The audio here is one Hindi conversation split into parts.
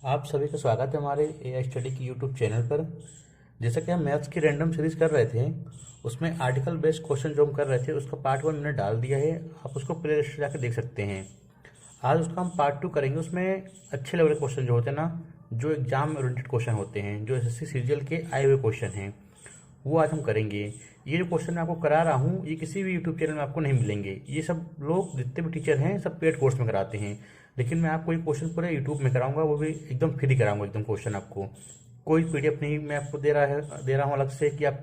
आप सभी का स्वागत है हमारे एआई स्टडी की यूट्यूब चैनल पर। जैसा कि हम मैथ्स की रैंडम सीरीज कर रहे थे, उसमें आर्टिकल बेस्ड क्वेश्चन जो हम कर रहे थे उसका पार्ट 1 मैंने डाल दिया है। आप उसको प्ले लिस्ट जाकर देख सकते हैं। आज उसका हम पार्ट 2 करेंगे। उसमें अच्छे लेवल के क्वेश्चन जो होते हैं ना, जो एग्जाम ओरिएंटेड क्वेश्चन होते हैं, जो एसएससी सीजीएल के आए हुए क्वेश्चन हैं, वो आज हम करेंगे। ये जो क्वेश्चन मैं आपको करा रहा हूँ, ये किसी भी यूट्यूब चैनल में आपको नहीं मिलेंगे। ये सब लोग जितने भी टीचर हैं सब पेड कोर्स में कराते हैं, लेकिन मैं आपको ये क्वेश्चन पूरे यूट्यूब में कराऊंगा, वो भी एकदम फ्री कराऊंगा। एकदम क्वेश्चन आपको कोई पीडीएफ नहीं मैं आपको दे रहा हूँ अलग से कि आप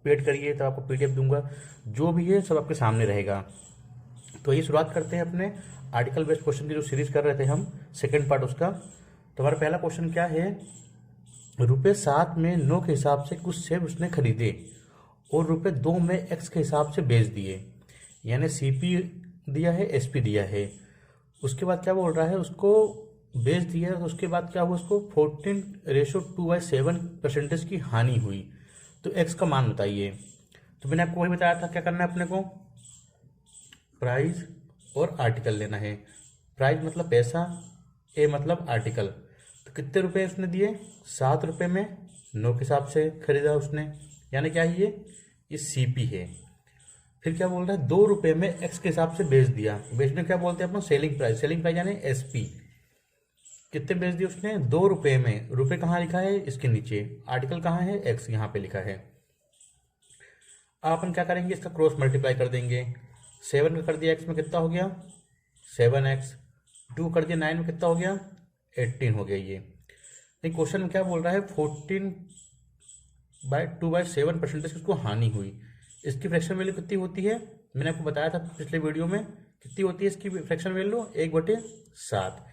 पेड करिए तो आपको पीडीएफ दूंगा। जो भी है सब आपके सामने रहेगा। तो ये शुरुआत करते हैं अपने आर्टिकल बेस्ड क्वेश्चन की जो सीरीज कर रहे थे हम, सेकेंड पार्ट उसका। तो हमारा पहला क्वेश्चन क्या है? ₹7 में 9 के हिसाब से कुछ सेब उसने खरीदे और ₹2 में एक्स के हिसाब से बेच दिए। यानी सीपी दिया है, एसपी दिया है। उसके बाद क्या बोल रहा है? उसको बेच दिया तो उसके बाद क्या हुआ? उसको 14:2/7% की हानि हुई। तो एक्स का मान बताइए। तो मैंने आपको वही बताया था क्या करना है अपने को, प्राइस और आर्टिकल लेना है। प्राइस मतलब पैसा, ए मतलब आर्टिकल। तो कितने रुपए उसने दिए? ₹7 में 9 के हिसाब से खरीदा उसने, यानी क्या है ये सीपी है। फिर क्या बोल रहा है? ₹2 में एक्स के हिसाब से बेच दिया। बेचने क्या बोलते हैं अपन? Selling price. सेलिंग प्राइस यानी एसपी। कितने बेच दिए उसने? ₹2 में। रुपए कहाँ लिखा है? इसके नीचे। आर्टिकल कहाँ है? एक्स यहाँ पे लिखा है। अब अपन क्या करेंगे? इसका क्रॉस मल्टीप्लाई कर देंगे। 7 का कर दिया एक्स में, कितना हो गया? 7x। 2 कर दिया 9 में, कितना हो गया? 18 हो गया ये। लेकिन क्वेश्चन में क्या बोल रहा है? 14/2/7% की उसको हानि हुई। इसकी फ्रैक्शन वैल्यू कितनी होती है? मैंने आपको बताया था पिछले वीडियो में। कितनी होती है इसकी फ्रैक्शन वैल्यू? 1/7।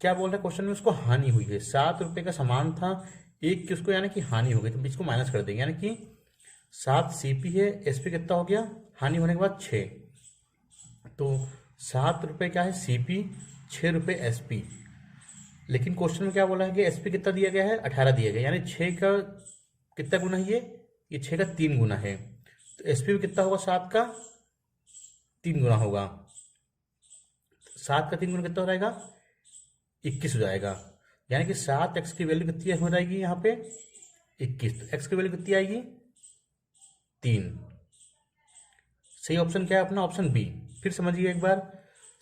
क्या बोल रहा है क्वेश्चन में? उसको हानि हुई है। ₹7 का सामान था, एक की उसको यानी कि हानि हो गई, तो बीच को माइनस कर देंगे। यानी कि 7 सीपी है, एसपी कितना हो गया हानि होने के बाद? 6। तो ₹7 क्या है सीपी, ₹6 एसपी। लेकिन क्वेश्चन में क्या बोला है कि एसपी कितना दिया गया है? 18 दिया गया, यानी 6 का कितना गुना है ये 6 का 3 गुना है। तो एसपी भी कितना होगा? 7 का 3 गुना होगा। 7 का 3 गुना कितना हो जाएगा? 21 हो जाएगा। यानी कि 7x की वैल्यू कितनी हो जाएगी यहाँ पे? 21। तो एक्स की वैल्यू कितनी आएगी? 3। सही ऑप्शन क्या है अपना? Option B. फिर समझिए एक बार।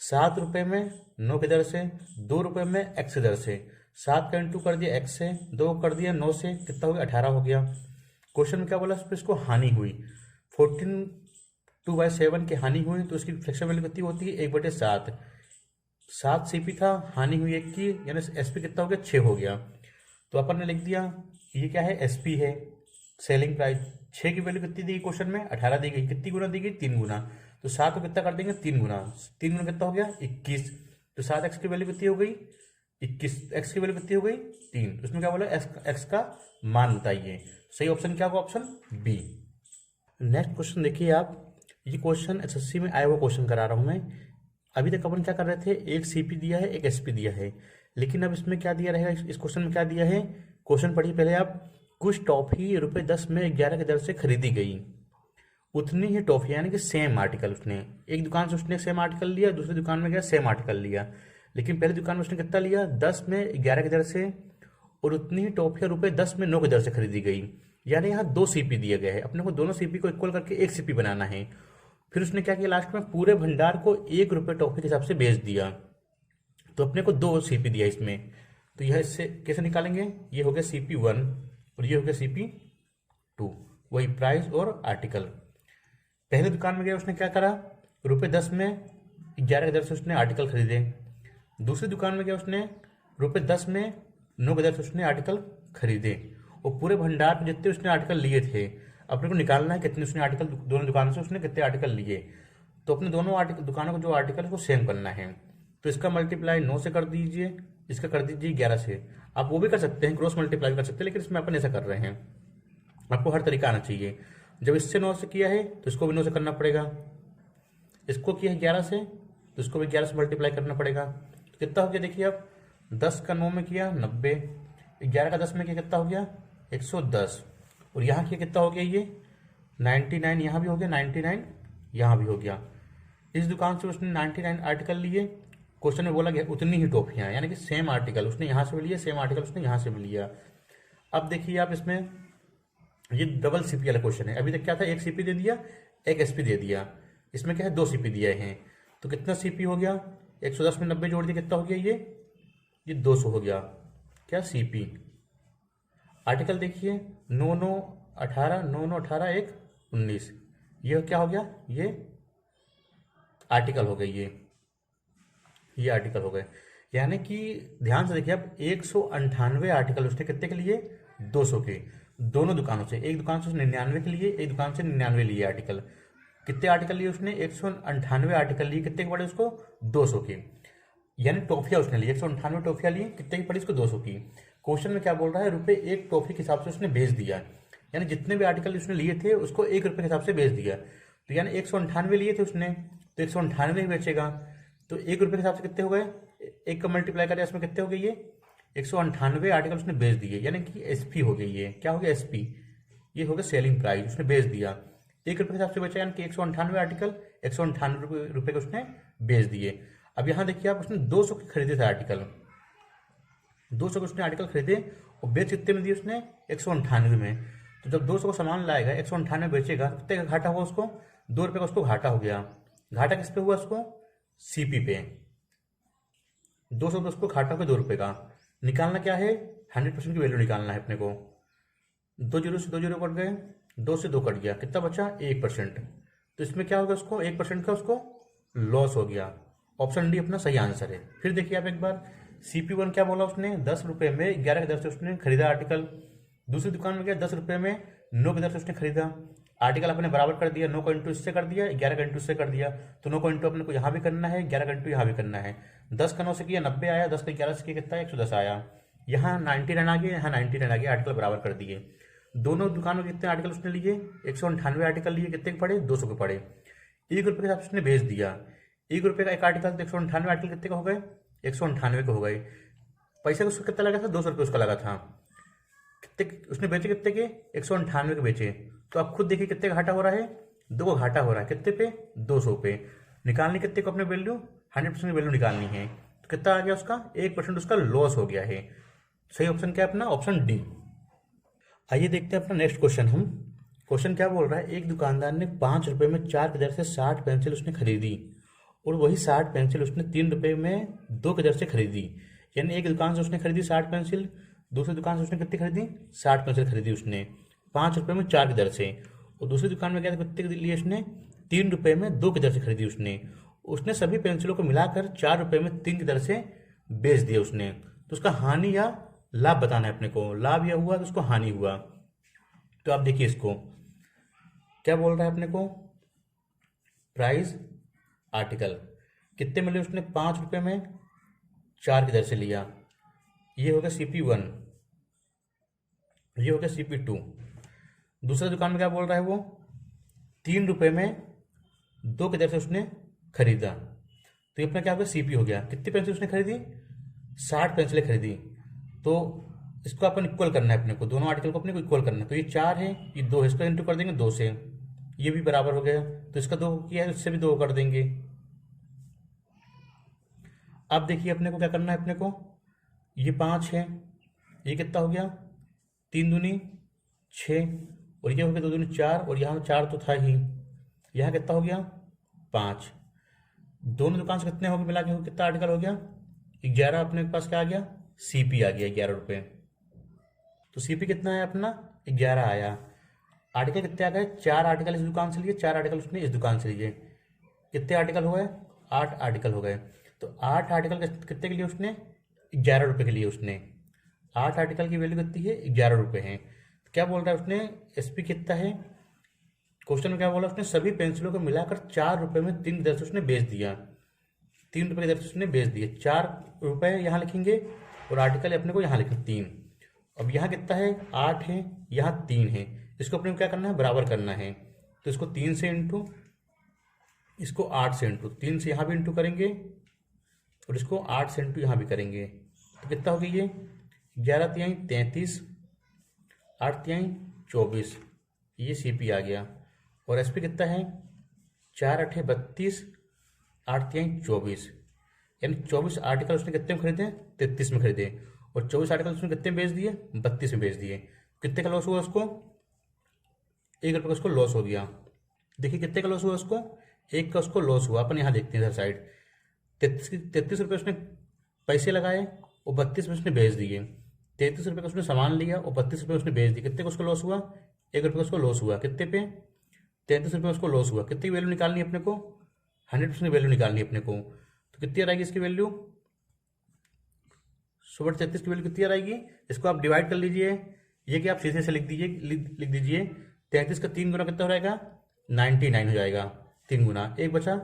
₹7 में 9 की दर से, ₹2 में एक्स की दर से। 7 का इंटू कर दिया एक्स से, 2 कर दिया 9 से, कितना हो गया? 18 हो गया। क्वेश्चन में क्या बोला? इसको हानि हुई। 14/2/7 की हानि हुई, तो इसकी फ्रैक्शन वैल्यू कितनी होती है? 1/7। 7 सीपी था, हानि हुई 1 की, यानी एसपी कितना हो गया? 6 हो गया। तो अपन ने लिख दिया ये क्या है? एसपी है। सेलिंग प्राइस 6 की वैल्यू कितनी दी गई क्वेश्चन में? 18 दी गई। कितनी गुना दी गई? 3 गुना। तो 7 को कितना कर देंगे? 3 गुना। 3 गुना कितना हो गया? 21। तो 7x की वैल्यू कितनी हो गई? 21। एक्स की वैल्यू कितनी हो गई? 3। तो इसमें क्या बोला? एक्स का मान बताइए। सही ऑप्शन क्या होगा? Option B. नेक्स्ट क्वेश्चन देखिए आप। ये क्वेश्चन एसएससी में आया हुआ क्वेश्चन करा रहा हूँ मैं। अभी तक अपन क्या कर रहे थे? एक सीपी दिया है, एक एसपी दिया है। लेकिन अब इसमें क्या दिया रहेगा? इस क्वेश्चन में क्या दिया है? क्वेश्चन पढ़िए पहले आप। कुछ टॉफी ₹10 में 11 की दर से खरीदी गई। उतनी ही टॉफी, यानी कि सेम आर्टिकल, उसने एक दुकान से उसने सेम आर्टिकल लिया, दूसरी दुकान में गया सेम आर्टिकल लिया। लेकिन पहली दुकान में उसने कितना लिया? 10 में 11 की दर से, और उतनी ही टॉफियाँ ₹10 में 9 की दर से खरीदी गई। यानी यहाँ 2 सीपी दिए गए हैं, अपने को दोनों सीपी को इक्वल करके एक सीपी बनाना है। फिर उसने क्या किया? लास्ट में पूरे भंडार को ₹1 टॉफी के हिसाब से बेच दिया। तो अपने को 2 सीपी दिया इसमें। तो यह इससे कैसे निकालेंगे? ये हो गया CP1 और ये हो गया CP2। वही प्राइस और आर्टिकल। पहले दुकान में गया, उसने क्या करा? ₹10 में 11 की दर से उसने आर्टिकल खरीदे। दूसरी दुकान में गया, उसने ₹10 में 9 की दर से उसने आर्टिकल खरीदे। और पूरे भंडार में जितने उसने आर्टिकल लिए थे, अपने को निकालना है कितने उसने आर्टिकल, दोनों दुकान से उसने कितने आर्टिकल लिए। तो अपने दोनों आर्टिकल दुकानों को जो आर्टिकल है उसको सेम करना है। तो इसका मल्टीप्लाई 9 से कर दीजिए, इसका कर दीजिए 11 से। आप वो भी कर सकते हैं, क्रॉस मल्टीप्लाई कर सकते हैं, लेकिन इसमें अपन ऐसा कर रहे हैं। आपको हर तरीका आना चाहिए। जब इससे 9 से किया है तो इसको भी 9 से करना पड़ेगा। इसको किया है 11 से तो इसको भी 11 से मल्टीप्लाई करना पड़ेगा। तो कितना हो गया देखिए आप। 10 का 9 में किया 90, 11 का 10 में किया कितना हो गया? 110। और यहाँ किया कितना हो गया? ये 99। यहाँ भी हो गया 99, यहाँ भी हो गया। इस दुकान से उसने 99 आर्टिकल लिए। क्वेश्चन में बोला गया उतनी ही टॉफियां, यानी कि सेम आर्टिकल उसने यहाँ से भी लिया, सेम आर्टिकल उसने यहाँ से भी लिया। अब देखिए आप इसमें ये डबल सीपी वाला क्वेश्चन है। अभी तक क्या था, एक सीपी दे दिया, एक एसपी दे दिया। इसमें क्या है, 2 सीपी दिए हैं। तो कितना सीपी हो गया, 110 में 90 जोड़ दिया, कितना हो गया ये 200 हो गया क्या सीपी। आर्टिकल देखिए 9 9 18, 9 9 18 1 19, ये क्या हो गया, ये आर्टिकल हो गए, ये आर्टिकल हो गए। यानी कि ध्यान से देखिए आप 198 आर्टिकल उसने कितने के लिए, 200 के, दोनों दुकानों से। एक दुकान से उसने 99 के लिए, एक दुकान से 99 लिए आर्टिकल। कितने आर्टिकल लिए उसने, 198 आर्टिकल लिए, कितने के पड़े उसको, 200 के। यानी टॉफियाँ उसने ली 198 टॉफियाँ ली, कितने की पड़ी उसको, 200 की। क्वेश्चन में क्या बोल रहा है, रुपये एक टॉफी के हिसाब से उसने भेज दिया। यानी जितने भी आर्टिकल उसने लिए थे उसको 1 रुपये के हिसाब से भेज दिया। तो यानी 198 लिए थे उसने, तो 198 ही बेचेगा। तो 1 रुपये के हिसाब से कितने हो गए, एक का मल्टीप्लाई करें इसमें कितने हो गए, ये 198 आर्टिकल उसने बेच दिए। यानी कि एसपी हो गई, ये क्या हो गया, एसपी। ये हो गया सेलिंग प्राइस, उसने बेच दिया। 1 रुपये के हिसाब से बेचा, यानी कि 198 आर्टिकल 198 रुपये के उसने बेच दिए। अब यहाँ देखिए आप, उसने 200 के खरीदे थे आर्टिकल, 200 के उसने आर्टिकल खरीदे और बेच कितने में दिए उसने, 198 में। तो जब 200 को सामान लाएगा, 198 बेचेगा, कितने का घाटा हुआ उसको, 2 रुपये का उसको घाटा हो गया। घाटा किस पे हुआ उसको, सीपी पे। 200 पे उसको घाटा हो गया 2 रुपये का। निकालना क्या है, 100% की वैल्यू निकालना है अपने को। 2 जीरो से 2 जीरो कट गए, 2 से 2 कट गया, कितना बचा, 1%। तो इसमें क्या होगा, उसको 1% का उसको लॉस हो गया। ऑप्शन डी अपना सही आंसर है। फिर देखिए आप एक बार, CP1 क्या बोला उसने, 10 रुपये में 11 की दर से उसने खरीदा आर्टिकल। दूसरी दुकान में गया, 10 रुपये में 9 की दर से उसने खरीदा आर्टिकल। अपने बराबर कर दिया, 9 का इंटू इससे कर दिया, 11 का इंटू इससे कर दिया। तो 9 का इंटू अपने को यहाँ भी करना है, 11 का इंटू यहाँ भी करना है। 10 का 9 से किया 90 आया, 10 का 11 से किया कितना, 110 आया। यहाँ 99 आ गया, यहाँ 99 आ गया, आर्टिकल बराबर कर दिए। दोनों दुकानों में कितने आर्टिकल उसने लिए, 198 आर्टिकल लिए, कितने के पड़े, 200 के पड़े। 1 रुपये के हिसाब से उसने भेज दिया। 1 रुपये का एक आर्टिकल, तो 198 आर्टिकल कितने का हो गए, 198 के हो गए। पैसे उसको कितना लगा था, 200 रुपये उसका लगा था। कितने उसने बेचे, कितने के, 198 के बेचे। तो आप खुद देखिए कितने का घाटा हो रहा है, 2 का घाटा हो रहा है, कितने पे, 200 पे। निकालनी कितने को अपने वैल्यू, 100% की वैल्यू निकालनी है। तो कितना आ गया उसका, 1% उसका लॉस हो गया है। सही ऑप्शन क्या है अपना, ऑप्शन डी। आइए देखते हैं अपना नेक्स्ट क्वेश्चन हम। क्वेश्चन क्या बोल रहा है, एक दुकानदार ने 5 रुपये में 4 की दर से 60 पेंसिल उसने खरीदी और वही 60 पेंसिल उसने 3 रुपये में 2 की दर से खरीदी। यानी एक दुकान से उसने खरीदी 60 पेंसिल, दूसरी दुकान से उसने कितनी खरीदी, 60 पेंसिल खरीदी उसने 5 रुपये में 4 की दर से। और दूसरी दुकान में गया था, कितने के लिए उसने, 3 रुपये में 2 की दर से खरीदी उसने सभी पेंसिलों को मिलाकर 4 रुपये में 3 की दर से बेच दिया उसने। तो उसका हानि या लाभ बताना है अपने को। लाभ या हुआ तो उसको हानि हुआ। तो आप देखिए इसको क्या बोल रहा है अपने को, प्राइस आर्टिकल कितने मिले उसने, 5 रुपये में 4 की दर से लिया। ये हो गया CP1, ये हो गया CP2। दूसरा दुकान में क्या बोल रहा है वो, 3 रुपये में 2 की दर से उसने खरीदा। तो ये अपना क्या हो गया, CP हो गया। कितनी पेंसिल उसने खरीदी, 60 पेंसिलें खरीदी। तो इसको अपन इक्वल करना है अपने को, दोनों आर्टिकल को अपने को इक्वल करना है। तो ये 4 है, ये 2 है, इसका इंटू कर देंगे 2 से, ये भी बराबर हो गया। तो इसका 2 किया है, इससे भी 2 कर देंगे। अब देखिए अपने को क्या करना है, अपने को ये 5 है, ये कितना हो गया, 3 दूनी 6, और ये हो गया 2 दूनी 4, और यहाँ 4 तो था ही, यहाँ कितना हो गया 5। दोनों दुकान से कितने हो गए मिला के, कितना आर्टिकल हो गया 11। अपने पास क्या आ गया, CP आ गया 11 रुपये। तो CP कितना है अपना, 11 आया। आर्टिकल कितने आ गए, 4 आर्टिकल इस दुकान से लिए, 4 आर्टिकल उसने इस दुकान से लिए। कितने आर्टिकल हो गए, 8 आर्टिकल हो गए। तो 8 आर्टिकल कितने के लिए उसने, 11 रुपये के लिए उसने। 8 आर्टिकल की वैल्यू कितनी है, 11 रुपये है। तो क्या बोल रहा है उसने, SP कितना है, क्वेश्चन में क्या बोला उसने, सभी पेंसिलों को मिलाकर 4 रुपये में 3 की दर से उसने बेच दिया। 3 रुपये की दर से उसने बेच दिए। 4 रुपये यहाँ लिखेंगे और आर्टिकल अपने को यहाँ लिखेंगे 3। अब यहाँ कितना है, 8 है, यहाँ 3 है। इसको अपने को क्या करना है, बराबर करना है। तो इसको 3 से इंटू, इसको 8 से इंटू, 3 से यहाँ भी इंटू करेंगे और इसको 8 से इंटू यहाँ भी करेंगे। तो कितना हो गया ये, 11 तिहाई 33, 8 तिहाई 24, ये CP आ गया। और SP कितना है, 4 8 32, 8 तिहाई 24, यानी 24 आर्टिकल उसने कितने में खरीदे, 33 में खरीदे, और 24 आर्टिकल उसने कितने में बेच दिए, 32 में बेच दिए। कितने का लॉस हुआ उसको, 1 रुपये का उसको लॉस हो गया। देखिए कितने का लॉस हुआ उसको, 1 का उसको लॉस हुआ। अपन यहाँ देखते हैं इधर साइड, 33 रुपये उसने पैसे लगाए और 32 में उसने बेच दिए। 33 रुपये का उसने सामान लिया और 32 रुपये उसने बेच दिए। कितने का उसको लॉस हुआ, 1 रुपये का उसको लॉस हुआ। कितने पे, 33 रुपये उसको लॉस हुआ। कितनी वैल्यू निकालनी है अपने को, 100% वैल्यू निकालनी है अपने को। तो कितनी आ जाएगी इसकी वैल्यू, 100/33 की वैल्यू कितनी आ जाएगी। इसको आप डिवाइड कर लीजिए, ये कि आप सीधे से लिख दीजिए 33 का 3 गुना कितना हो जाएगा, 99 हो जाएगा। 3 गुना, एक बचा,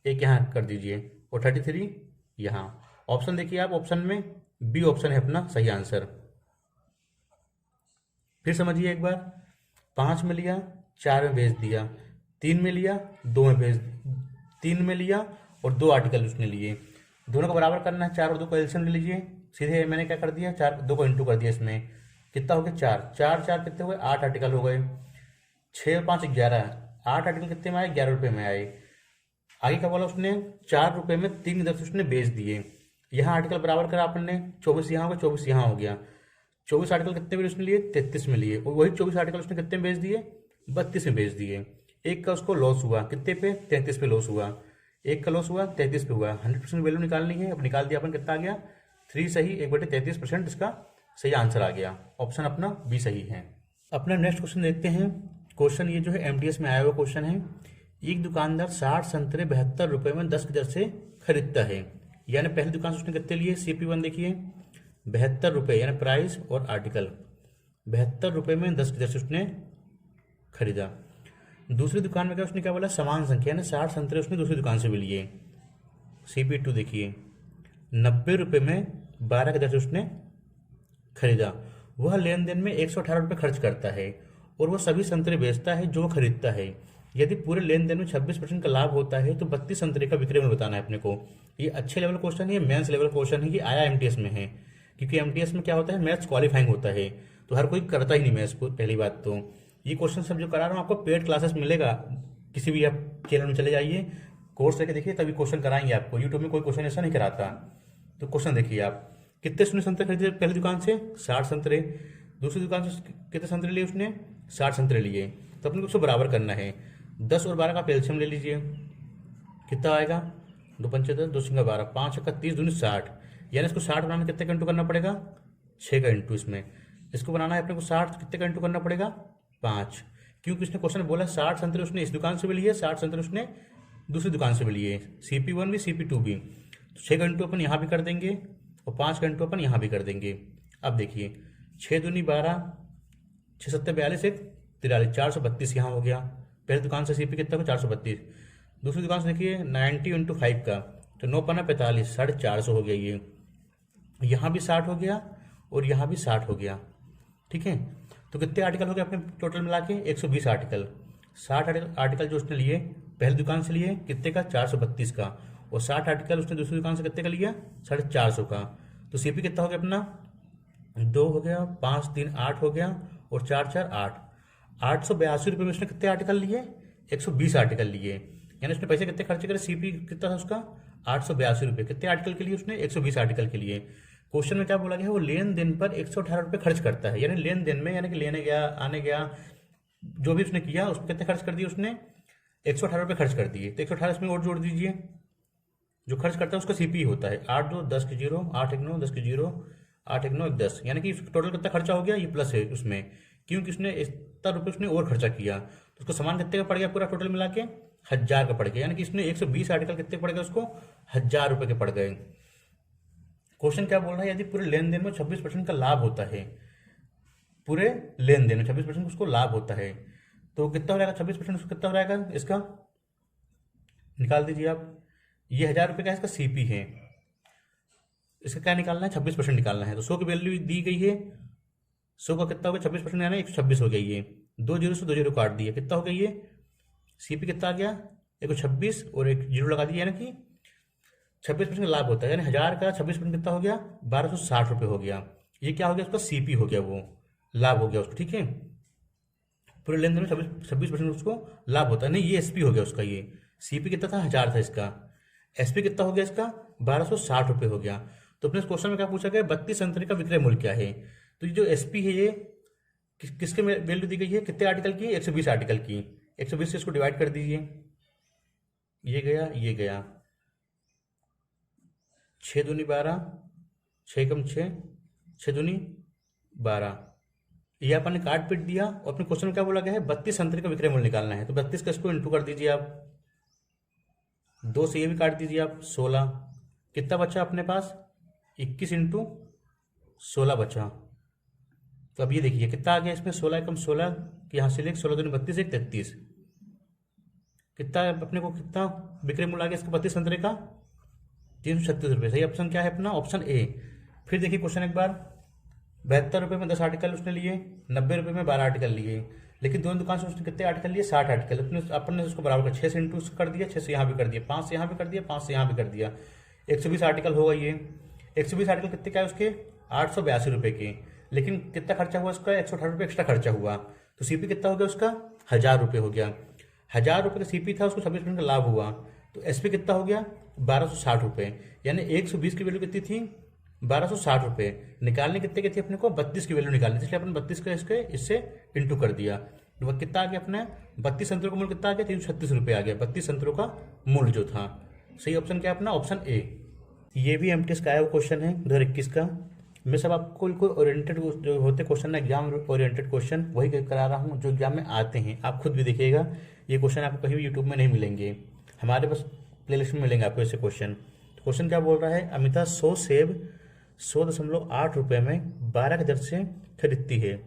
एक यहाँ कर दीजिए और 33 यहाँ। ऑप्शन देखिए आप, ऑप्शन में बी ऑप्शन है अपना सही आंसर। फिर समझिए एक बार, 5 में लिया, 4 में भेज दिया, 3 में लिया, 2 में भेज, 3 में लिया और 2 आर्टिकल उसने लिए। दोनों को बराबर करना है, 4 और 2 को एलसीएम ले लीजिए। सीधे मैंने क्या कर दिया, 4 2 को इंटू कर दिया। इसमें कितना हो गया, 4 4 4 कितने हो गए, 8 आर्टिकल हो गए। 6 और 5 11, 8 आर्टिकल कितने में आए, 11 रुपये में आए। आगे क्या बोला उसने, 4 रुपये में 3 इधर से उसने बेच दिए। यहाँ आर्टिकल बराबर करा आपने, 24 यहाँ हो गया, 24 यहाँ हो गया। 24 आर्टिकल कितने में उसने लिए, 33 में लिए, और वही 24 आर्टिकल उसने कितने में बेच दिए, 32 में बेच दिए। 1 का उसको लॉस हुआ, कितने पे, 33 पे लॉस हुआ। 1 का लॉस हुआ, 33 पे हुआ। 100% वैल्यू निकालनी है। अब निकाल दिया अपन, कितना आ गया, 3 सही, 1/33% इसका सही आंसर आ गया। ऑप्शन अपना बी सही है। अपना नेक्स्ट क्वेश्चन देखते हैं। क्वेश्चन ये जो है एमटीएस में आया हुआ क्वेश्चन है। एक दुकानदार 60 संतरे 72 रुपये में 10 की दर से खरीदता है। यानी पहली दुकान से उसने कितने लिए, CP1 देखिए 72 रुपये, यानी प्राइस और आर्टिकल 72 रुपये में 10 की दर से उसने खरीदा। दूसरी दुकान में क्या उसने क्या बोला, समान संख्या, यानी 60 संतरे उसने दूसरी दुकान से भी लिए। CP2 देखिए 90 रुपये में 12 की दर से उसने खरीदा। वह लेन देन में 118 रुपये खर्च करता है और वह सभी संतरे बेचता है जो वह खरीदता है। यदि पूरे लेन देन में 26% का लाभ होता है तो 32 संतरे का विक्रय मूल्य बताना है अपने को। ये अच्छे लेवल क्वेश्चन है, ये मेंस लेवल क्वेश्चन है, ये आया एमटीएस में है। क्योंकि एमटीएस में क्या होता है, मैथ्स क्वालिफाइंग होता है, तो हर कोई करता ही नहीं मैथ्स को। पहली बात तो ये क्वेश्चन सब जो करा रहा हूँ आपको पेड क्लासेस मिलेगा, किसी भी आप चैनल में चले जाइए, कोर्स लेके देखिए, तभी क्वेश्चन कराएंगे आपको। यूट्यूब में कोई क्वेश्चन ऐसा नहीं कराता। तो क्वेश्चन देखिए आप, कितने उसने संतरे खरीदे पहली दुकान से, 60 संतरे। दूसरी दुकान से कितने संतरे लिए उसने, 60 संतरे लिए। तो अपने को उसको बराबर करना है। 10 और 12 का आप एलसीएम ले लीजिए, कितना आएगा, 2 पंचे 10, 2 सिंगा 12, 5 का 30, 2 60। यानी इसको 60 बनाने कितने का इंटू करना पड़ेगा, 6 का इंटू। इसमें इसको बनाना है अपने को 60, कितने का इंटू करना पड़ेगा, 5। क्योंकि उसने क्वेश्चन बोला 60 संतरे उसने इस दुकान से भी लिए, 60 संतरे उसने दूसरी दुकान से भी लिए, CP1 भी CP2 भी। तो 6 का इंटू अपन यहाँ भी कर देंगे और 5 का इंटू अपन यहाँ भी कर देंगे। अब देखिए 6 दूनी 12, 6 सत्तर 42, 1 43, 432 यहाँ हो गया। पहली दुकान से CP कितना को 432। दूसरी दुकान से देखिए 90 इंटू 5 का, तो 9 पन्ना 45, 450 हो गया। ये यहाँ भी 60 हो गया और यहाँ भी 60 हो गया। ठीक है, तो कितने आर्टिकल हो गए अपने टोटल मिला के, 120 आर्टिकल। 60 आर्टिकल जो उसने लिए पहली दुकान से लिए कितने का, 432 का, और 60 आर्टिकल उसने दूसरी दुकान से कितने का लिया, 450 का। तो CP कितना हो गया अपना, 2 हो गया, 5 3 8 हो गया, और 4 4 8, 882 रुपये में उसने कितने आर्टिकल लिए, 120 आर्टिकल लिए। यानी उसने पैसे कितने खर्च करे, CP कितना था उसका, 882 रुपये। कितने आर्टिकल के लिए उसने, 120 आर्टिकल के लिए। क्वेश्चन में क्या बोला गया है, वो लेन देन पर 118 रुपये खर्च करता है। यानी लेन देन में, यानी कि लेने गया आने गया जो भी उसने किया, उसमें कितने खर्च कर दिए उसने, 118 रुपये खर्च कर दिए। तो 118 इसमें और जोड़ दीजिए, जो खर्च करता है उसका CP होता है 8 2 10 के 0, 8 1 9 10 के 0, 8 1 9 10। यानी कि टोटल कितना खर्चा हो गया, ये प्लस है उसमें, क्योंकि उसने इतना रुपये उसने और खर्चा किया। तो उसको सामान कितने का पड़ गया पूरा टोटल मिला के, 1000 का पड़ गया। यानी कि इसने 120 आर्टिकल कितने पड़ गए उसको, 1000 रुपये के पड़ गए। क्वेश्चन क्या बोल रहा है, यदि पूरे लेन देन में 26% का लाभ होता है, पूरे लेन देन में 26% उसको लाभ होता है, तो कितना हो जाएगा, 26% उसको कितना हो जाएगा, इसका निकाल दीजिए आप। ये 1000 रुपये का इसका CP है, इसका क्या निकालना है, 26% निकालना है। तो 100 की वैल्यू दी गई है, 100 का कितना हो गया, 26% यानी 126 हो गया। ये 2 जीरो से 2 जीरो काट दिए, कितना हो गया ये CP कितना आ गया, 126 और 1 जीरो लगा दिया, यानी कि 26% लाभ होता है। यानी 1000 का 26% कितना हो गया, 1260 रुपये हो गया। ये क्या हो गया, उसका CP हो गया, वो लाभ हो गया उसको। ठीक है, पूरे लेन देन में 26% उसको लाभ होता है। नहीं, ये SP हो गया उसका। ये CP कितना था, 1000 था इसका, SP कितना हो गया इसका, 1260 रुपये हो गया। तो अपने क्वेश्चन में क्या पूछा गया, 32 संतरे का विक्रय मूल्य क्या है। तो ये जो एसपी है ये किसके वैल्यू दी गई है, कितने आर्टिकल की, 120 आर्टिकल की। 120 से इसको डिवाइड कर दीजिए, ये गया ये गया, 6 दूनी 12, 6 कम 6, 6 दूनी 12। ये अपन ने काट पीट दिया और अपने क्वेश्चन में क्या बोला गया है, 32 संतरे का विक्रय मूल्य निकालना है। तो 32 का इसको इंटू कर दीजिए आप, 2 से ये भी काट दीजिए आप, 16। कितना बचा अपने पास, 21 इंटू 16 बचा। तो अब ये देखिए कितना आ गया इसमें, 16 कम 16, यहाँ से ले 16 दूनी 32, 1 33। कितना अपने को, कितना विक्रय मूल्य आ गया इसका 32 संतरे का, 336 रुपये। सही ऑप्शन क्या है अपना, ऑप्शन ए। फिर देखिए क्वेश्चन एक बार, 72 रुपये में 10 आर्टिकल उसने लिए, 90 रुपये में 12 आर्टिकल लिए, लेकिन दोनों दुकान से उसने कितने आर्टिकल लिए, 60 आर्टिकल। अपन ने उसको बराबर कर 6 से इंटू कर दिया, 6 से यहाँ भी कर दिया, 5 से यहाँ भी कर दिया, 5 से यहाँ भी कर दिया, 120 आर्टिकल होगा ये। 120 आर्टिकल कितने क्या है उसके, 882 रुपये के। लेकिन कितना खर्चा हुआ उसका, 118 रुपये एक्स्ट्रा खर्चा हुआ। तो सीपी कितना हो गया उसका, 1000 रुपये हो गया। 1000 रुपये का सीपी था, उसको 26% का लाभ हुआ। तो एसपी कितना हो गया, 1260 रुपये। यानी 120 की वैल्यू कितनी थी, 1260 रुपये। निकालने कितने की थी अपने को, 32 की वैल्यू निकालनी, इसलिए अपन 32 का इससे इंटू कर दिया। तो कितना आ गया अपने, 32 संतरों का मूल्य कितना आ गया, 336 रुपये आ गया। 32 संतरों का मूल्य जो था। सही ऑप्शन क्या है अपना, ऑप्शन ए। ये भी एमटीएस का आया हुआ क्वेश्चन है 2021 का। मैं सब आपको कोई ओरिएंटेड जो होते क्वेश्चन ना, एग्जाम ओरिएंटेड क्वेश्चन वही करा रहा हूँ जो एग्जाम में आते हैं। आप खुद भी देखिएगा, ये क्वेश्चन आपको कहीं भी यूट्यूब में नहीं मिलेंगे, हमारे बस प्लेलिस्ट में मिलेंगे आपको ऐसे क्वेश्चन। क्वेश्चन क्या बोल रहा है, अमिता 100 सेब 100.8 रुपये में 12 की दर से खरीदती है,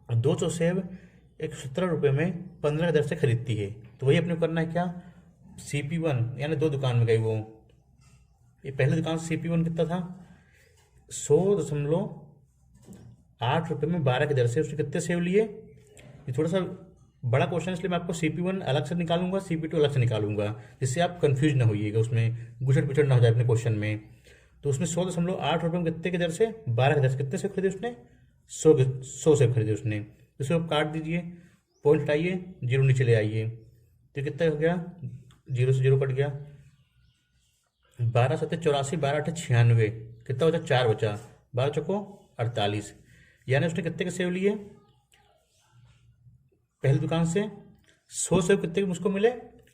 200 सेब 117 रुपये में 15 की दर से खरीदती है। तो वही अपने को करना है क्या, CP1 यानी 2 दुकान में गई वो। ये पहले दुकान से CP1 कितना था, 100.8 रुपये में 12 की दर से उसने कितने सेव लिए। ये थोड़ा सा बड़ा क्वेश्चन, इसलिए मैं आपको CP1 अलग से निकालूंगा, CP2 अलग से निकालूंगा, जिससे आप कंफ्यूज ना होइएगा, उसमें गुचड़ पिचड़ ना हो जाए अपने क्वेश्चन में। तो उसने 100.8 रुपये में कितने की दर से, 12 की दर से कितने से खरीदे उसने, 100 से खरीदे उसने। इसको आप काट दीजिए, पॉइंट हटाइए, 0 नीचे ले आइए, तो कितना हो गया, 0 से 0 कट गया, 12 7 84, 12 8 96, कितना बचा, 4 बचा, 12 चौको 48। यानी उसने कितने के सेव लिए, पहली दुकान से 100 सेव कितने के मुझको मिले,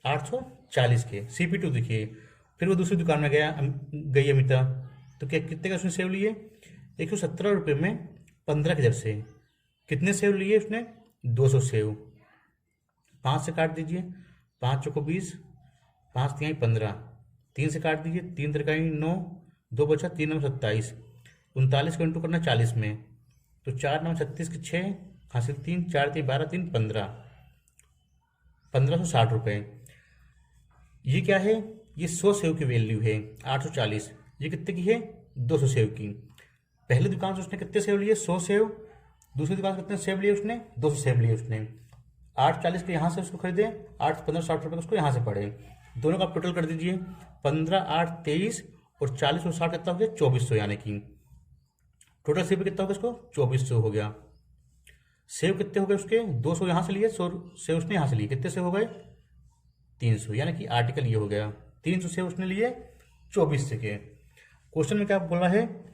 840 के। CP2 देखिए, फिर वो दूसरी दुकान में गई अमिता, तो क्या कितने का उसने सेव लिए, 117 रुपये में 15 की दर से। कितने सेव लिए उसने, 200 सेव। 5 से काट दीजिए, 5 चौको 20, 5 तिहाई 15, 3 से काट दीजिए, 3 तिरकाई 9, 2 बचा, 3 9 27, 39 को इंटू करना 40 में, तो 4 9 36 के 6 हासिल 3, 4 3 12, 3 15, 1560 रुपये। ये क्या है, ये 100 सेव की वैल्यू है 840। ये कितने की है, 200 सेव की। पहली दुकान से उसने कितने सेव लिए, 100 सेव। दूसरी दुकान से कितने सेव लिए उसने, 200 सेव लिए उसने। 840 के यहाँ से उसको खरीदे, 8 1560 रुपये उसको यहाँ से पड़े। दोनों का आप टोटल कर दीजिए, 15 8 23 और 40 और 60 कितना हो गया, 2400। यानी कि टोटल सेव कितना हो गया उसको, 2400 हो गया। सेव कितने हो गए उसके, 200 यहाँ से लिए, 100 सेव उसने यहाँ से लिए, कितने सेव हो गए, 300। यानी कि आर्टिकल ये हो गया, 300 सेव उसने लिए 2400 के। क्वेश्चन में क्या बोला है,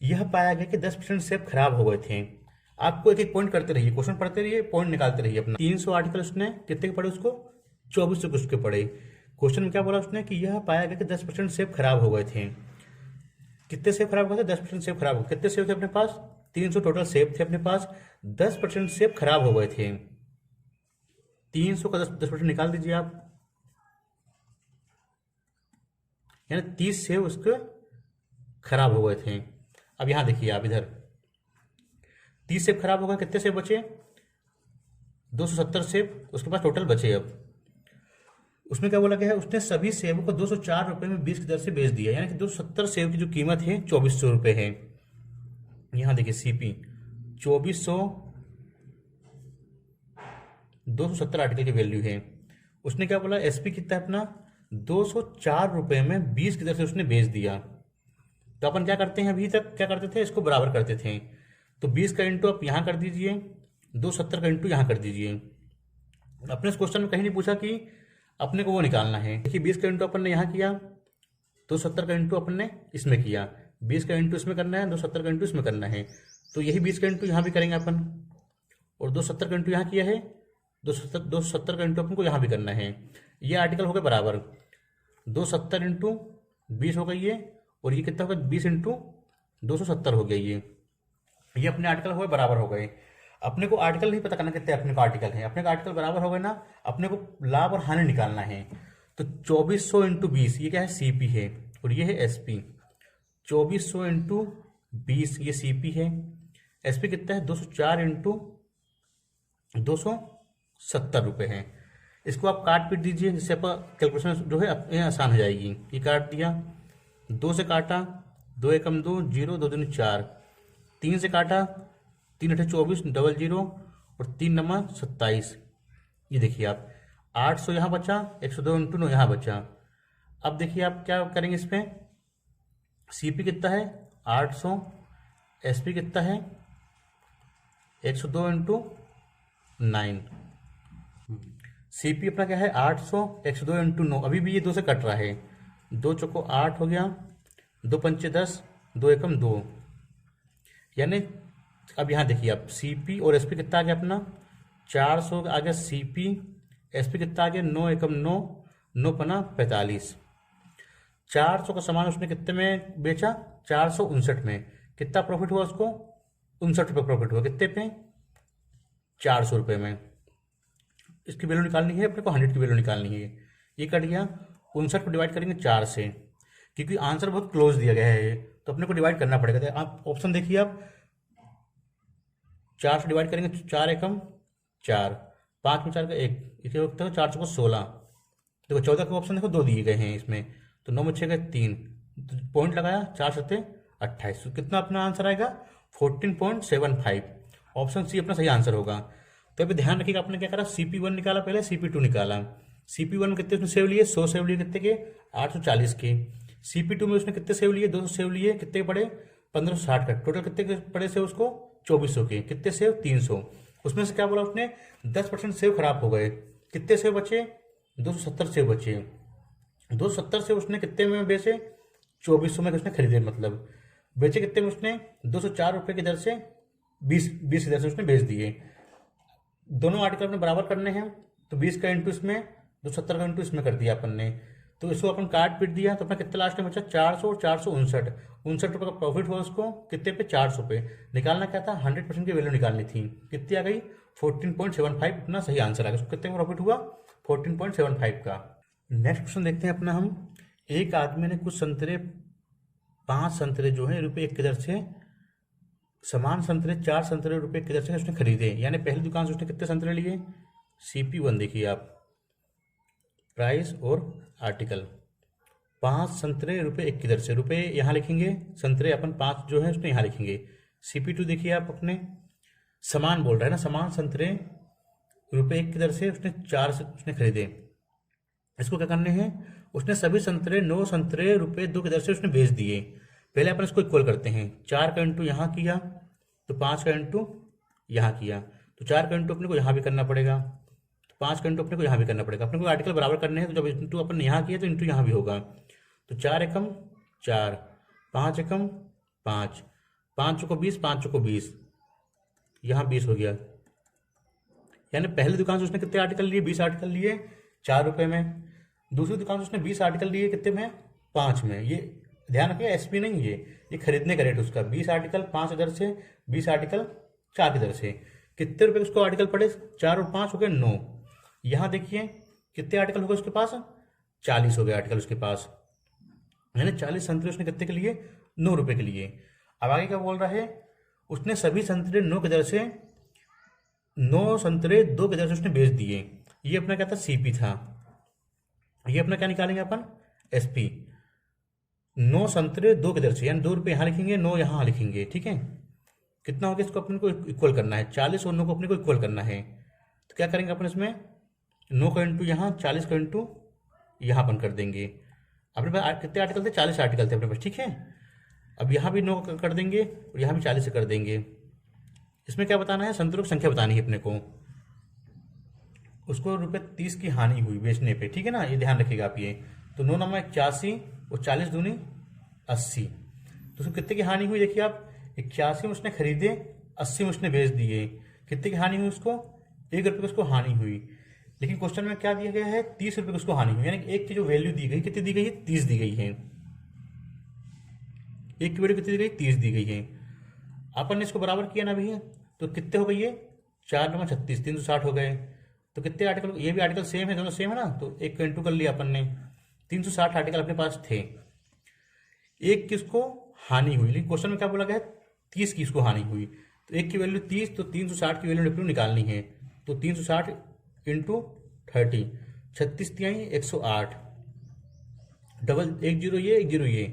यह पाया गया कि 10% सेब खराब हो गए थे। आपको एक एक पॉइंट करते रहिए, क्वेश्चन पढ़ते रहिए, पॉइंट निकालते रहिए अपना। 300 आर्टिकल उसने कितने के पढ़े उसको, 2400 के उसके पढ़े। क्वेश्चन में क्या बोला उसने कि यह पाया गया कि 10% सेब खराब हो गए थे। कितने सेब खराब हुए थे, 10% सेब खराब हो। कितने सेब थे अपने पास, 300 टोटल सेब थे अपने पास, 10% सेब खराब हो गए थे। 300 का 10% निकाल दीजिए आप, यानी 30 सेब उसके खराब हो गए थे। अब यहां देखिए आप, इधर 30 सेब खराब हो गए, कितने सेब बचे, 270 सेब उसके पास टोटल बचे। अब उसमें क्या बोला गया है, उसने सभी सेबों को 204 रुपये में 20 की दर से बेच दिया। यानी कि 270 सेब की जो कीमत है 2400 रुपये है। यहां देखिए CP 2400, 270 आर्टिकल की वैल्यू है। उसने क्या बोला, SP कितना है अपना, 204 रुपये में 20 की दर से उसने बेच दिया। तो अपन क्या करते हैं, अभी तक क्या करते थे, इसको बराबर करते थे। तो 20 का इंटू आप यहाँ कर दीजिए, 270 का इंटू यहाँ कर दीजिए। अपने इस क्वेश्चन में कहीं नहीं पूछा कि अपने को वो निकालना है। देखिए 20 का इंटू अपन ने यहाँ किया, 270 का इंटू अपन ने इसमें किया, 20 का इंटू इसमें करना है, 270 का इंटू इसमें करना है, तो यही 20 का इंटू यहाँ भी करेंगे अपन, और 270 का इंटू यहाँ किया है, 270 का इंटू अपन को यहाँ भी करना है। ये आर्टिकल हो गए बराबर, 270 इंटू 20 हो गई ये, और ये कितना होगा 20 इंटू 270 हो गया ये अपने आर्टिकल हो गए बराबर हो गए। अपने को आर्टिकल नहीं पता करना कितने अपने को आर्टिकल है, अपने को आर्टिकल बराबर हो गए ना, अपने को लाभ और हानि निकालना है। तो 2400 इंटू 20 ये क्या है सीपी है, और ये है एसपी। 2400 इंटू 20 ये सीपी है, एसपी कितना है 204 इंटू 270 रुपये है। इसको आप काट पीट दीजिए, जिससे आपका कैलकुलेशन जो है अपने आसान हो जाएगी। ये काट दिया, 2 से काटा, 2 एकम 2, 0, 2 दूनी 4, 3 से काटा, 3 अठे 24, डबल 0, और 3 नमा 27। ये देखिए आप 800 यहाँ बचा, 102 इंटू 9 यहाँ बचा। अब देखिए आप क्या करेंगे, इस पर सीपी कितना है 800, एसपी कितना है 102 इंटू 9। सीपी अपना क्या है 800, 102 इंटू 9, अभी भी ये 2 से कट रहा है, 2 चौको 8 हो गया, 2 पंचे 10, 2 एकम 2, यानी अब यहाँ देखिए आप सीपी और एसपी कितना आ गया अपना 400 आ गया सीपी, एसपी कितना आ गया 9 एकम 9, 9 पना 45। 400 का सामान उसने कितने में बेचा 459 में, कितना प्रॉफिट हुआ उसको 59 रुपये प्रॉफिट हुआ, कितने पे 400 रुपये में। इसकी वैल्यू निकालनी है अपने को, 100 की वैल्यू निकालनी है। ये कट गया, 59 को डिवाइड करेंगे 4 से, क्योंकि आंसर बहुत क्लोज दिया गया है तो अपने को डिवाइड करना पड़ेगा। तो आप ऑप्शन देखिए, आप 4 से डिवाइड करेंगे 4 एकम 4, 5 में 4 का 1, इसे होता है 4 को 16। देखो 14 के ऑप्शन देखो 2 दिए गए हैं इसमें, तो 9 में 6 का 3, पॉइंट लगाया 4 सत्ते 28, तो कितना अपना आंसर आएगा 14.75। ऑप्शन सी अपना सही आंसर होगा। तो अभी ध्यान रखिएगा, आपने क्या करा CP1 निकाला, पहले CP2 निकाला। CP1 में कितने उसने सेव लिए 100 सेव लिए, कितने के 840 के। CP2 में उसने कितने सेव लिए 200 सेव लिए, कितने पड़े 1560 का। टोटल कितने के पड़े सेव उसको 2400 के, कितने सेव 300। उसमें से क्या बोला उसने 10% सेव खराब हो गए, कितने सेव बचे 270 सेव बचे। 270 से उसने कितने में बेचे 2400 में उसने खरीदे, मतलब बेचे कितने में उसने 204 रुपये की दर से 20 की दर से उसने बेच दिए। दोनों आर्टिकल अपने बराबर करने हैं, तो 20 का इंटू इसमें 270 का इंटू इसमें कर दिया अपन ने, तो इसको अपन काट पीट दिया, तो अपना कितना लास्ट में बचा 400 और 459 रुपये का प्रॉफिट हुआ उसको, कितने पे 400 पे। निकालना क्या था 100% की वैल्यू निकालनी थी, कितनी आ गई 14.75 अपना सही आंसर आ गया। उसको कितने का प्रॉफिट हुआ 14.75 का। नेक्स्ट क्वेश्चन देखते हैं अपना हम। एक आदमी ने कुछ संतरे 5 संतरे जो है ₹1 की दर से, समान संतरे 4 संतरे ₹1 की दर से उसने खरीदे। यानी पहली दुकान से उसने कितने संतरे लिए, CP1 देखिए आप, प्राइस और आर्टिकल, 5 संतरे ₹1 की दर से, रुपये यहाँ लिखेंगे, संतरे अपन 5 जो है उसने यहाँ लिखेंगे। CP2 देखिए आप, अपने समान बोल रहा है ना, समान संतरे ₹1 की दर से उसने 4 से उसने खरीदे। इसको क्या करने हैं, उसने सभी संतरे 9 संतरे ₹2 की दर से उसने बेच दिए। पहले अपन इसको इक्वल करते हैं, 4 का इंटू यहाँ किया तो 5 का इंटू यहाँ किया, तो 4 का इंटू अपने को यहाँ भी करना पड़ेगा, तो 5 का इंटू अपने को यहाँ भी करना पड़ेगा। अपने को आर्टिकल बराबर करने हैं, तो जब इंटू अपन यहाँ किया तो इंटू यहाँ भी होगा, तो 4 एकम 4, 5 एकम 5, 5 चौको 20, 5 चौको 20, यहाँ 20 हो गया। यानी पहली दुकान से उसने कितने आर्टिकल लिए 20 आर्टिकल लिए 4 रुपये में, दूसरी दुकान से उसने 20 आर्टिकल लिए कितने में 5 में। ये ध्यान रखिए एसपी नहीं, ये खरीदने का रेट उसका 20 आर्टिकल 5 की दर से, 20 आर्टिकल 4 की दर से। कितने रुपए उसको आर्टिकल पड़े 4 और 5 हो गए 9। यहाँ देखिए कितने आर्टिकल हो गए उसके पास 40 हो गए आर्टिकल उसके पास, यानी 40 संतरे उसने कितने के लिए 9 रुपये के लिए। अब आगे क्या बोल रहा है, उसने सभी संतरे 9 की दर से 9 संतरे 2 की दर से उसने बेच दिए। ये अपना क्या था सीपी था, ये अपना क्या निकालेंगे अपन एसपी। 9 संतरे 2 की दर से, यानी 2 रुपये यहाँ लिखेंगे 9 यहाँ लिखेंगे, ठीक है। कितना हो गया इसको अपने को इक्वल करना है, 40 और 9 को अपने को इक्वल करना है। तो क्या करेंगे अपन इसमें 9 का इंटू यहाँ 40 का इंटू यहाँ अपन कर देंगे। अपने पास कितने आर्टिकल थे 40 आर्टिकल थे अपने पास, ठीक है। अब यहाँ भी 9 कर देंगे और यहाँ भी 40 से कर देंगे। इसमें क्या बताना है संतरों की संख्या बतानी है अपने को। उसको ₹30 की हानि हुई बेचने पे, ठीक है ना, ये ध्यान रखिएगा आप। ये तो 9 9 81, और 40 दूनी 80। तो उसको कितने की हानि हुई देखिए आप, 81 में उसने खरीदे, 80 में उसने बेच दिए। कितने की हानि हुई उसको, 1 रुपये की उसको हानि हुई। लेकिन क्वेश्चन में क्या दिया गया है, 30 रुपये की उसको हानि हुई, यानी कि एक की जो वैल्यू दी गई कितनी दी गई है, 30 दी गई है। एक की वैल्यू कितनी दी गई, 30 दी गई है। अपन ने इसको बराबर किया ना भैया, तो कितने हो गए ये, 4 9 36, 360 हो गए। तो कितने आर्टिकल, ये भी आर्टिकल सेम है, दोनों सेम है ना, तो एक इंटू कर लिया अपन ने। 360 आर्टिकल अपने पास थे, एक की उसको हानि हुई, लेकिन क्वेश्चन में क्या बोला गया है, 30 की उसको हानि हुई। तो एक की वैल्यू 30, तो 360 की वैल्यू निकालनी है। तो 360 इंटू 30, 36 तिहाई 108, डबल 1 जीरो ये 1 जीरो ये,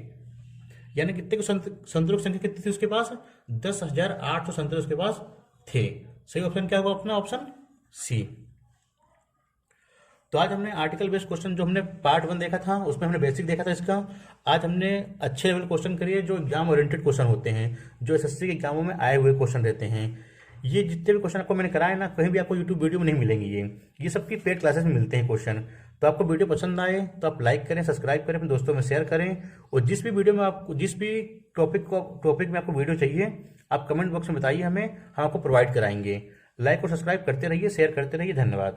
यानी कितने को संतरों की संख्या कितनी थी उसके पास, 10,800 संतरे उसके पास थे। सही ऑप्शन क्या होगा अपना, ऑप्शन सी। तो आज हमने आर्टिकल बेस्ड क्वेश्चन, जो हमने पार्ट 1 देखा था उसमें हमने बेसिक देखा था इसका। आज हमने अच्छे लेवल क्वेश्चन करिए जो एग्जाम ओरिएंटेड क्वेश्चन होते हैं, जो एसएससी के एग्जामों में आए हुए क्वेश्चन रहते हैं। ये जितने भी क्वेश्चन आपको मैंने कराए ना, कहीं भी आपको यूट्यूब वीडियो में नहीं मिलेंगे, ये सबकी पेड क्लासेस में मिलते हैं क्वेश्चन। तो आपको वीडियो पसंद आए तो आप लाइक करें, सब्सक्राइब करें, अपने दोस्तों में शेयर करें। और जिस भी वीडियो में आपको, जिस भी टॉपिक में आपको वीडियो चाहिए, आप कमेंट बॉक्स में बताइए, हमें हम आपको प्रोवाइड कराएंगे। लाइक और सब्सक्राइब करते रहिए, शेयर करते रहिए। धन्यवाद।